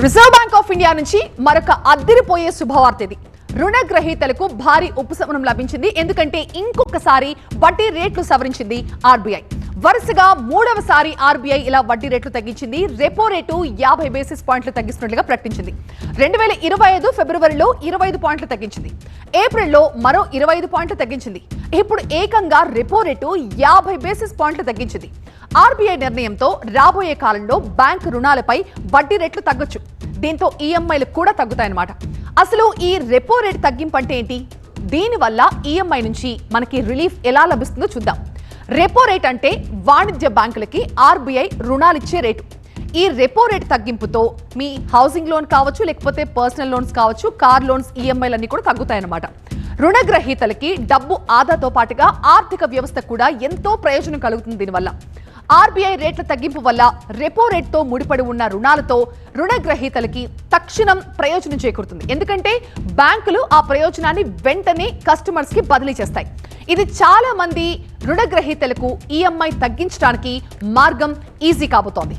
Reserve bank of India నుంచి మరొక అద్దరిపోయే శుభవార్త ఇది. రుణగ్రహీతలకు భారీ ఉపశమనం లభించింది. ఎందుకంటే ఇంకొకసారి వడ్డీ రేట్లు సవరించింది ఆర్బీఐ. వరుసగా మూడవసారి ఆర్బీఐ ఇలా వడ్డీ రేట్లు తగ్గించింది. రెపో రేటు 50 బేసిస్ పాయింట్లు తగ్గిస్తున్నట్లుగా ప్రకటించింది. 2025 ఫిబ్రవరిలో 25 పాయింట్లు తగ్గించింది. ఏప్రిల్లో మరో 25 పాయింట్లు తగ్గించింది. ఇప్పుడు ఏకంగా రెపో రేటు 50 బేసిస్ పాయింట్లు తగ్గించింది. ఆర్బీఐ నిర్ణయంతో రాబోయే కాలంలో బ్యాంకు రుణాలపై వడ్డీ రేట్లు తగ్గొచ్చు. దీంతో ఈఎంఐలు కూడా తగ్గుతాయన్నమాట. అసలు ఈ రెపో రేట్ తగ్గింపు అంటే ఏంటి? దీనివల్ల ఈఎంఐ నుంచి మనకి రిలీఫ్ ఎలా లభిస్తుందో చూద్దాం. రెపో రేట్ అంటే వాణిజ్య బ్యాంకులకి ఆర్బీఐ రుణాలిచ్చే రేటు. ఈ రెపో రేట్ తగ్గింపుతో మీ హౌసింగ్ లోన్ కావచ్చు, లేకపోతే పర్సనల్ లోన్స్ కావచ్చు, కార్ లోన్స్ ఈఎంఐలన్నీ కూడా తగ్గుతాయన్నమాట. రుణగ్రహీతలకి డబ్బు ఆదాతో పాటుగా ఆర్థిక వ్యవస్థ కూడా ఎంతో ప్రయోజనం కలుగుతుంది. దీనివల్ల ఆర్బీఐ రేట్ల తగ్గింపు వల్ల రెపో రేట్తో ముడిపడి ఉన్న రుణాలతో రుణగ్రహీతలకి తక్షణం ప్రయోజనం చేకూరుతుంది. ఎందుకంటే బ్యాంకులు ఆ ప్రయోజనాన్ని వెంటనే కస్టమర్స్ కి బదిలీ చేస్తాయి. ఇది చాలా మంది రుణగ్రహీతలకు ఈఎంఐ తగ్గించడానికి మార్గం ఈజీ కాబోతోంది.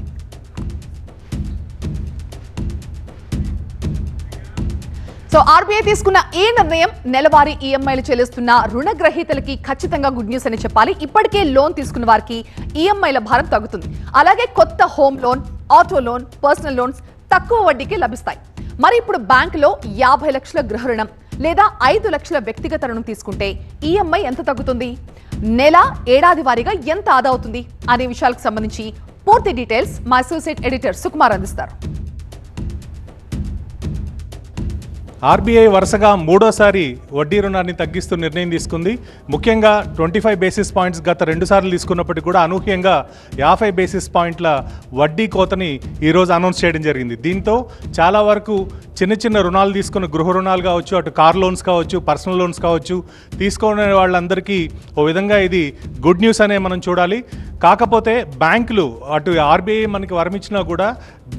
సో ఆర్బీఐ తీసుకున్న ఈ నిర్ణయం నెలవారీ ఈఎంఐలు చెల్లిస్తున్న రుణగ్రహీతలకి ఖచ్చితంగా గుడ్ న్యూస్ అని చెప్పాలి. ఇప్పటికే లోన్ తీసుకున్న వారికి ఈఎంఐల భారం తగ్గుతుంది. అలాగే కొత్త home loan, auto loan, personal loans తక్కువ వడ్డీకి లభిస్తాయి. మరి ఇప్పుడు బ్యాంకులో 50 లక్షల గృహ రుణం లేదా 5 లక్షల వ్యక్తిగత రుణం తీసుకుంటే ఈఎంఐ ఎంత తగ్గుతుంది? నెల, ఏడాది వారీగా ఎంత ఆదా అవుతుంది అనే విషయాలకు సంబంధించి పూర్తి డీటెయిల్స్ మా అసోసియేట్ ఎడిటర్ సుకుమార్ అందిస్తారు. ఆర్బీఐ వరుసగా మూడోసారి వడ్డీ రుణాన్ని తగ్గిస్తూ నిర్ణయం తీసుకుంది. ముఖ్యంగా 25 బేసిస్ పాయింట్స్ గత 2 సార్లు తీసుకున్నప్పటికీ కూడా అనూహ్యంగా 50 బేసిస్ పాయింట్ల వడ్డీ కోతని ఈరోజు అనౌన్స్ చేయడం జరిగింది. దీంతో చాలా వరకు చిన్న చిన్న రుణాలు తీసుకున్న గృహ రుణాలు కావచ్చు, అటు కార్ లోన్స్ కావచ్చు, పర్సనల్ లోన్స్ కావచ్చు, తీసుకునే వాళ్ళందరికీ ఓ విధంగా ఇది గుడ్ న్యూస్ అనే మనం చూడాలి. కాకపోతే బ్యాంకులు అటు ఆర్బీఐ మనకి వరమిచ్చినా కూడా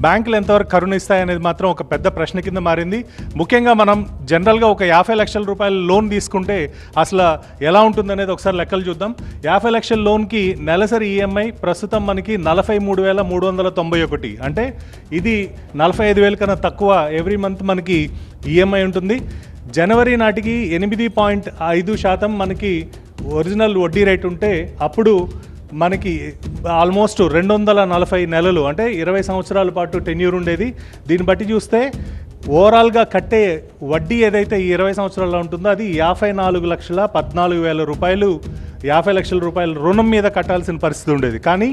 బ్యాంకులు ఎంతవరకు కరుణిస్తాయనేది మాత్రం ఒక పెద్ద ప్రశ్న కింద మారింది. ముఖ్యంగా మనం జనరల్గా ఒక 50 లక్షల రూపాయల లోన్ తీసుకుంటే అసలు ఎలా ఉంటుందనేది ఒకసారి లెక్కలు చూద్దాం. 50 లక్షల లోన్కి నెలసరి ఈఎంఐ ప్రస్తుతం మనకి 43,391. అంటే ఇది 45,000 కన్నా తక్కువ ఎవ్రీ మంత్ మనకి ఈఎంఐ ఉంటుంది. జనవరి నాటికి 8.5% మనకి ఒరిజినల్ వడ్డీ రేట్ ఉంటే అప్పుడు మనకి ఆల్మోస్ట్ 240 నెలలు అంటే 20 సంవత్సరాల పాటు టెన్యూర్ ఉండేది. దీన్ని బట్టి చూస్తే ఓవరాల్గా కట్టే వడ్డీ ఏదైతే ఈ 20 సంవత్సరాల్లో ఉంటుందో అది 54,14,000 రూపాయలు, 50 లక్షల రూపాయల రుణం మీద కట్టాల్సిన పరిస్థితి ఉండేది. కానీ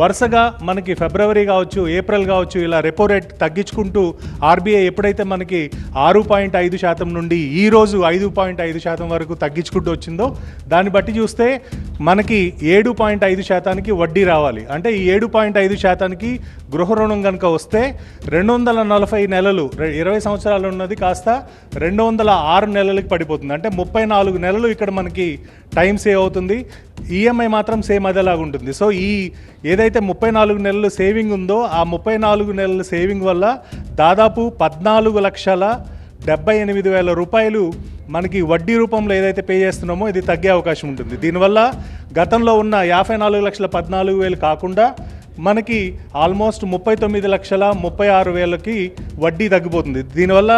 వరుసగా మనకి ఫిబ్రవరి కావచ్చు, ఏప్రిల్ కావచ్చు, ఇలా రెపో రేట్ తగ్గించుకుంటూ ఆర్బీఐ ఎప్పుడైతే మనకి 6.5% నుండి ఈరోజు 5.5% వరకు తగ్గించుకుంటూ వచ్చిందో దాన్ని బట్టి చూస్తే మనకి 7.5% వడ్డీ రావాలి. అంటే ఈ 7.5% గృహ రుణం కనుక వస్తే 240 నెలలు 20 సంవత్సరాలు ఉన్నది కాస్త 206 నెలలకి పడిపోతుంది. అంటే 34 నెలలు ఇక్కడ మనకి టైం సేవ్ అవుతుంది. ఈఎంఐ మాత్రం సేమ్ అదేలాగా ఉంటుంది. సో ఈ ఏదైతే 34 నెలలు సేవింగ్ ఉందో ఆ 34 నెలల సేవింగ్ వల్ల దాదాపు 14,78,000 రూపాయలు మనకి వడ్డీ రూపంలో ఏదైతే పే చేస్తున్నామో ఇది తగ్గే అవకాశం ఉంటుంది. దీనివల్ల గతంలో ఉన్న 54,14,000 కాకుండా మనకి ఆల్మోస్ట్ 39,36,000కి వడ్డీ తగ్గిపోతుంది. దీనివల్ల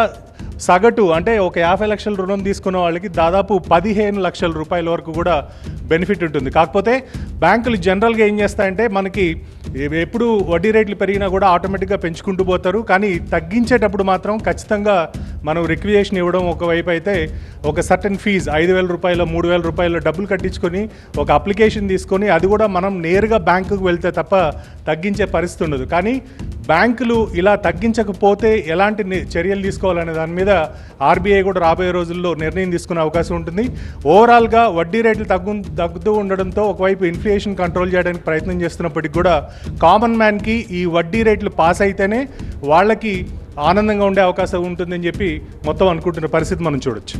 సగటు అంటే ఒక 50 లక్షల రుణం తీసుకున్న వాళ్ళకి దాదాపు 15 లక్షల రూపాయల వరకు కూడా బెనిఫిట్ ఉంటుంది. కాకపోతే బ్యాంకులు జనరల్గా ఏం చేస్తాయంటే మనకి ఎప్పుడు వడ్డీ రేట్లు పెరిగినా కూడా ఆటోమేటిక్గా పెంచుకుంటూ పోతారు. కానీ తగ్గించేటప్పుడు మాత్రం ఖచ్చితంగా మనం రిక్విజేషన్ ఇవ్వడం ఒకవైపు అయితే ఒక సర్టన్ ఫీజ్ 5,000 రూపాయలు, 3,000 రూపాయలు డబ్బులు కట్టించుకొని ఒక అప్లికేషన్ తీసుకొని అది కూడా మనం నేరుగా బ్యాంకుకు వెళ్తే తప్ప తగ్గించే పరిస్థితి ఉండదు. కానీ బ్యాంకులు ఇలా తగ్గించకపోతే ఎలాంటి చర్యలు తీసుకోవాలనే దాని మీద ఆర్బీఐ కూడా రాబోయే రోజుల్లో నిర్ణయం తీసుకునే అవకాశం ఉంటుంది. ఓవరాల్గా వడ్డీ రేట్లు తగ్గుతూ ఉండడంతో ఒకవైపు ఇన్ఫ్లేషన్ కంట్రోల్ చేయడానికి ప్రయత్నం చేస్తున్నప్పటికీ కూడా కామన్ మ్యాన్కి ఈ వడ్డీ రేట్లు పాస్ అయితేనే వాళ్ళకి ఆనందంగా ఉండే అవకాశం ఉంటుందని చెప్పి మొత్తం అనుకుంటున్న పరిస్థితి మనం చూడొచ్చు.